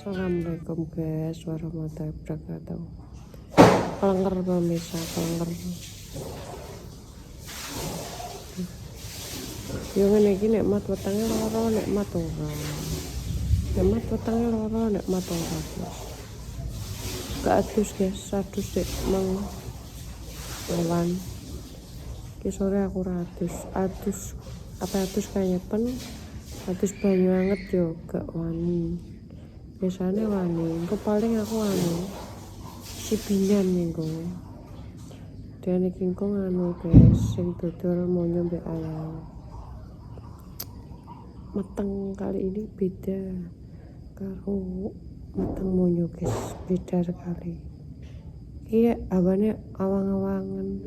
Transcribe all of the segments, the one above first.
Assalamualaikum guys, warahmatullahi wabarakatuh. Kelenger pemirsa, kelenger. Yo ngene iki nek mat wetenge loro, nek mat ora. Nek mat wetenge loro, nek mat ora. Gak adus guys, adus sik mang lawan. Ki sore aku ora adus kanyepen, adus banyu anget yo gak wani. Biasanya wani, engko paling aku si binyan minggu. Dan iki engko guys, sing dodol monyo mbek ayam. Meteng kali ini beda karo meteng monyo guys, beda sekali. Iya, abane awang-awangan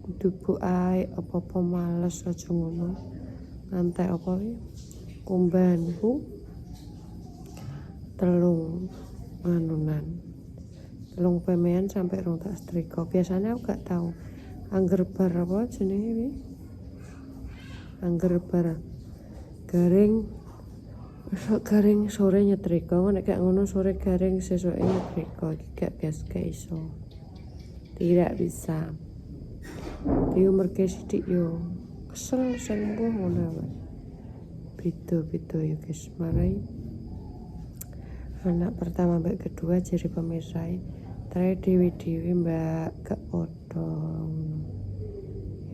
kudu bu ae apa-apa males aja ngono. Ngantek apa iki? Kumbanku telung pemean sampai rong tak setrika. Biasanya aku gak tahu angger bar apa jenenge iki, angger bar garing sore nyetrika, nek gak ngono sore garing sesuke nyetrika iki gak biasa iso, tidak bisa di umur sithik yo kesel sembuh ngono wae. Beda ya guys, marai anak pertama mbak kedua jadi pemirsa terakhir dewi mbak gak podong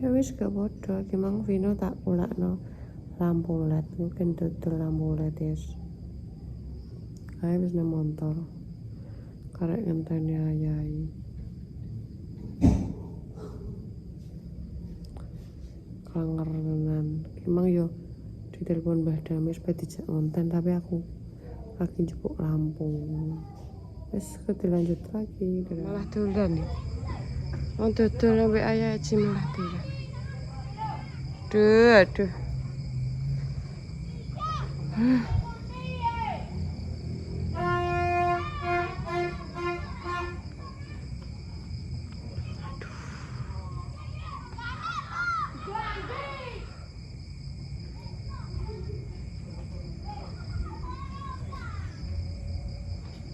ya wis gak podong gimana Vino tak ulakno lampu led mungkin dodol lampu led yes ayo wis nang motor karek ngenteni ayai kangenan emang yo ditelepon Mbah Damis supaya dijak ngonten tapi aku lagi jepuk lampu. Wes dilanjut lagi. Malah dolan nih. Wong dodol ambek ayah aja malah dolan. Aduh.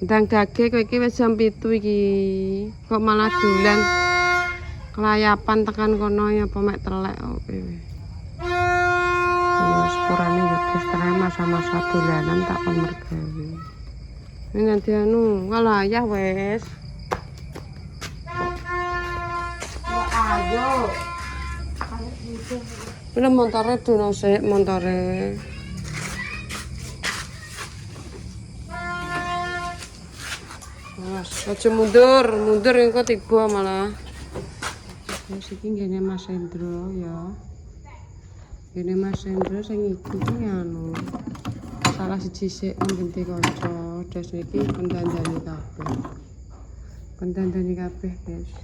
Ndang dage kowe iki wis jam 7 iki. Kok malah dolan. Kelayapan tekan kono ya apa mek telek kok kowe. Ya sporane yo guys masa-masa dolanan tak kon mergawe. Ini nanti ngalayah wes. Ayo. Belum montore dono sik montore. Aja mundur engko tiba malah. Wis iki ngene Mas Hendro ya. Ngene Mas Hendro sing iki anu. Salah siji sik ngenti kanca, des iki pendandani kabeh. Guys.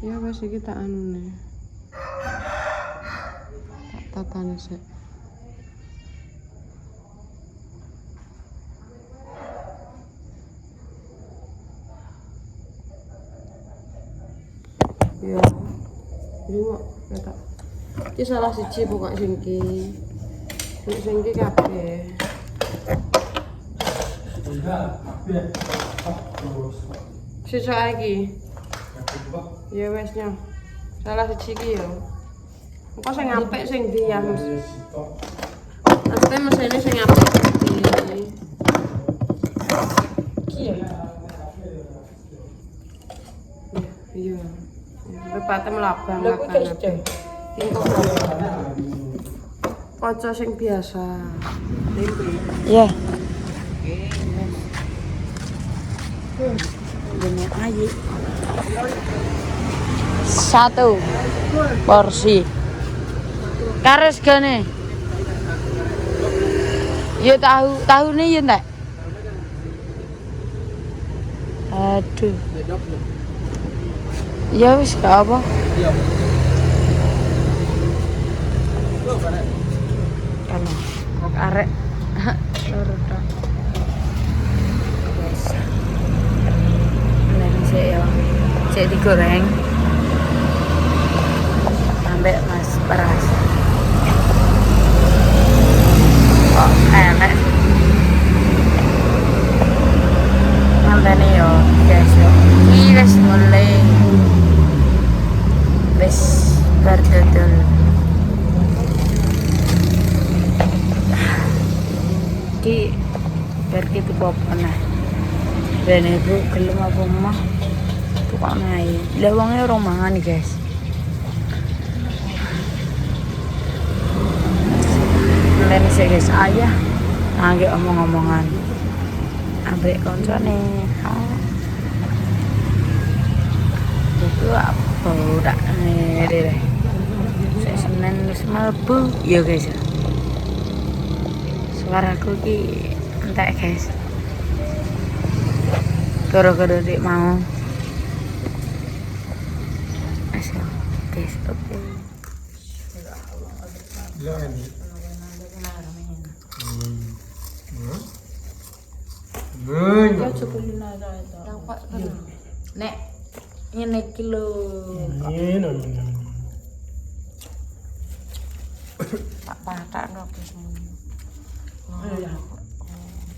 Ya wis iki tak anune. Tak tatane sik. Ya, ini mau kata, ini salah siji pokok singki, singki kabeh. Sisa lagi, ya wesnya, salah siji ki ya. Engko sing apik sing ndi ya Mas? Maksudnya mesene sing apik ndi? Ki ya. Iya. Repate melabang makan. Kaca sing biasa. Iya. Ini ayi. 1 porsi. Kares gane. Ya tahu nih ya ndak? Aduh. Ya wis gak apa. Kalau kok arek loro tok. Ini sih ya. Sik digoreng. Ambek Mas Paras. Kok enak. kontene yo guys yo. Iki wis mulai wis berdodol. Iki bar gitu apa nah. Ben ibu gelem apa mah tukang ae. Lah wonge ora mangan guys. Mulai sih guys ayah nangge omong-omongan ambek koncone. Itu apa udah deh. Saya Senin wis mlebu ya guys. Suaraku ki entek guys. Gara-gara dik mau. Asal guys, oke. Lah ini. Nek ini kilo tak no guys.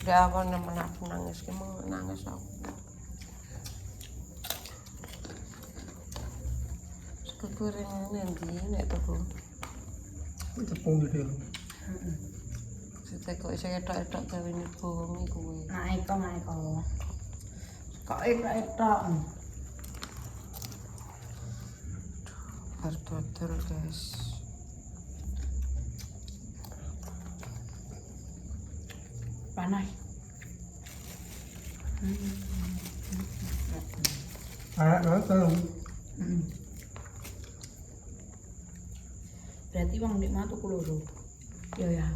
Gak apa namanya nangis, emang nangis aku. Kegorengan nanti nek toko. Tepung gitu. Kita kok saya tok gawe ni bohong iku. naik kok. Kok etok. Berdodol guys. Panas. Nonton. Berarti bang dik matu keloro. Ya.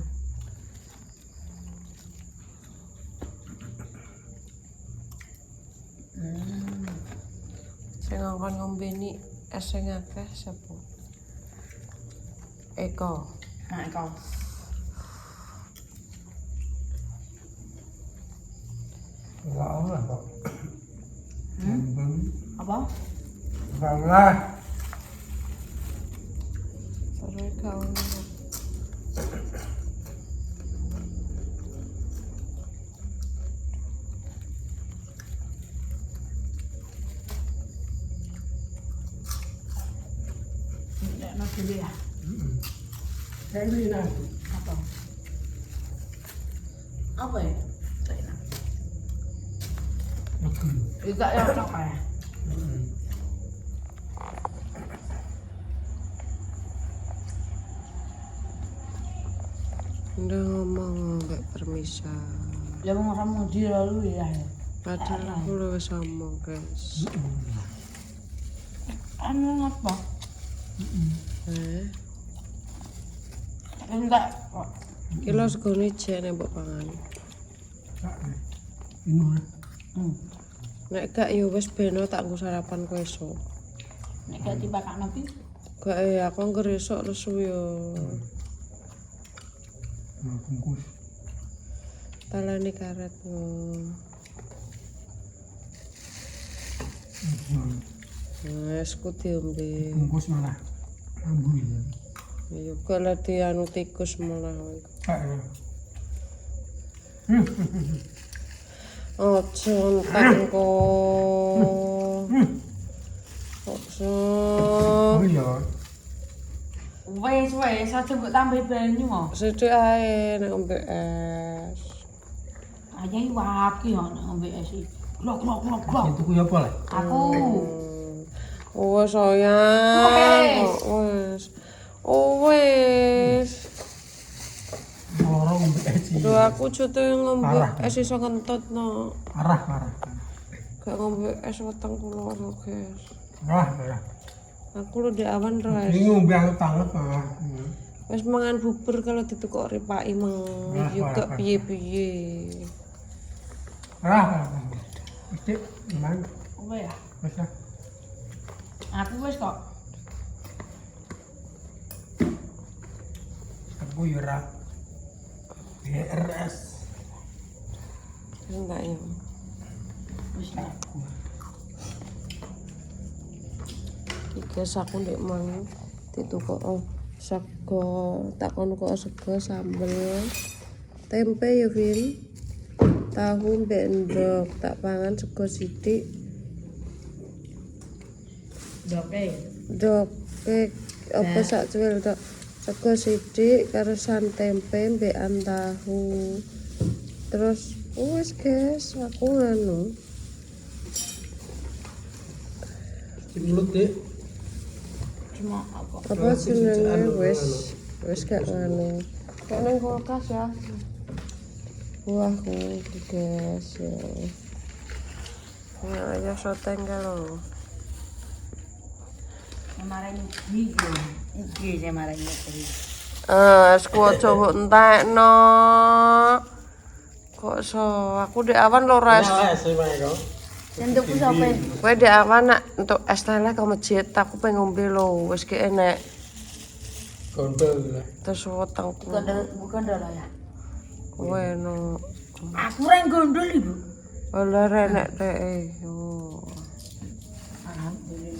Sing ngongkon ngombe ni es sing akeh sapa? Eko. Naik kau. Lah kok. Apa? Lah. Sore kau. Tidak nak dulu ya. Saya ini nah. Apa? Apa ya? Juga yang coklat ya. Udah ngomong kayak permisa. Ya mau kamu di lalu ya. Padahal aku udah sama guys. Anu apa? Enggak. Kilo segone jane mbok pangan. Ini. Nek gak ya wis beno tak nggo sarapan kowe esuk. Nek gak dipakakno pi? Gak aku ngger esuk lesu yo. Bungkus. Talane karet yo. Wes ku diombe. Bungkus malah ambu ya. Ya kalau dianu tikus malah. Ojo entek engko. Ojo. Oh iya. Wes aja mbok tambah banyu kok. Sithik ae nek ngombe es. Aja waki kok nek ngombe es iki. Glok. Itu ku apa lah? Aku. Wes sayang. Wes. Lorong es. Lho aku jute ngombe es iso kentut no. Parah. Gak ngombe es weteng kula guys. Parah. Aku lu di awan ras. Ini ngombe aku tanget malah. Wes mangan bubur kalau ditukok ripaki meng juga piye-piye. Parah. Iki gimana? Apa ya? Wes lah. Aku wes kok. Aku yo ora. BRS. Enggak ya. Wes aku. Iki aku ndek mang ditukok sego tak kono kok sego sambel tempe ya Vin tahu mbek endok tak pangan sego sithik. Doke. Dok, apa sak cuwil tok. Sego sithik karo san tempe mbekan tahu. Terus wis guys, aku nganu. Di mulut deh. Cuma apa? Apa jenenge wis gak nganu. Kok nang kulkas ya. Buahku guys ya. Nah, ya soteng kalau. Kemarin iki saya marah iki. Es ku aja mbok entekno. Kok so, aku di awan lho res. Sih Pak kok. Sendokku sampe. Kowe di awan nak untuk es lele ke masjid, aku pengen ngombe lho, wis ki enek. Gondol. Terus wetengku. Bukan dah ya. Kowe no. Aku ora gondol Ibu. Olah renek teh. Oh. Alhamdulillah.